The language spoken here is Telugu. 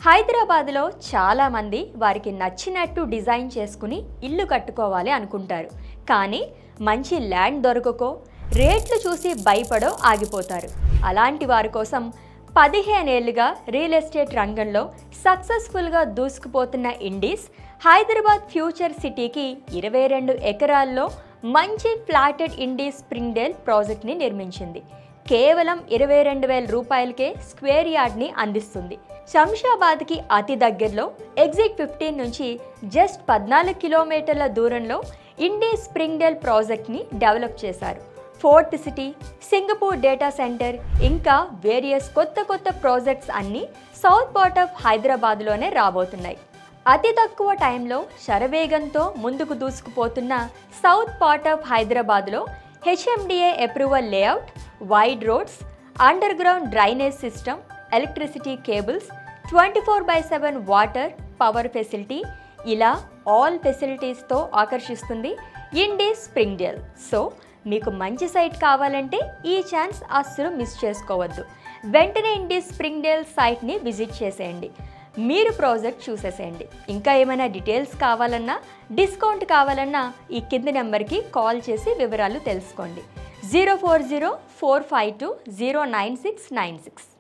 హైదరాబాద్లో చాలామంది వారికి నచ్చినట్టు డిజైన్ చేసుకుని ఇల్లు కట్టుకోవాలి అనుకుంటారు. కానీ మంచి ల్యాండ్ దొరకకో, రేట్లు చూసి భయపడో ఆగిపోతారు. అలాంటి వారి కోసం 15 ఏళ్లుగా రియల్ ఎస్టేట్ రంగంలో సక్సెస్ఫుల్గా దూసుకుపోతున్న ఇండీస్ హైదరాబాద్ ఫ్యూచర్ సిటీకి 22 ఎకరాల్లో మంచి ఫ్లాటెడ్ ఇండీస్ స్ప్రింగ్డేల్ ప్రాజెక్ట్ని నిర్మించింది. కేవలం 22,000 రూపాయలకే స్క్వేర్ యార్డ్ని అందిస్తుంది. శంషాబాద్కి అతి దగ్గరలో ఎగ్జిట్ 15 నుంచి జస్ట్ 14 కిలోమీటర్ల దూరంలో ఇండీస్ స్ప్రింగ్డేల్ ప్రాజెక్ట్ని డెవలప్ చేశారు. Fourth city, Singapore data centre, ఇంకా వేరియస్ కొత్త ప్రాజెక్ట్స్ అన్నీ సౌత్ పార్ట్ ఆఫ్ హైదరాబాద్లోనే రాబోతున్నాయి. అతి తక్కువ టైంలో శరవేగంతో ముందుకు దూసుకుపోతున్న సౌత్ పార్ట్ ఆఫ్ హైదరాబాద్లో HMDA approval layout, wide roads, under ground drainage system, electricity cables, 24/7 water, power facility, ఇలా ఆల్ ఫెసిలిటీస్తో ఆకర్షిస్తుంది ఇండీస్ స్ప్రింగ్డేల్. సో మీకు మంచి సైట్ కావాలంటే ఈ ఛాన్స్ అస్సలు మిస్ చేసుకోవద్దు. వెంటనే ఇండీస్ స్ప్రింగ్డేల్ సైట్ని విజిట్ చేసేయండి, మీరు ప్రాజెక్ట్ చూసేసేయండి. ఇంకా ఏమైనా డీటెయిల్స్ కావాలన్నా, డిస్కౌంట్ కావాలన్నా ఈ కింది నెంబర్కి కాల్ చేసి వివరాలు తెలుసుకోండి. 040-452-09696.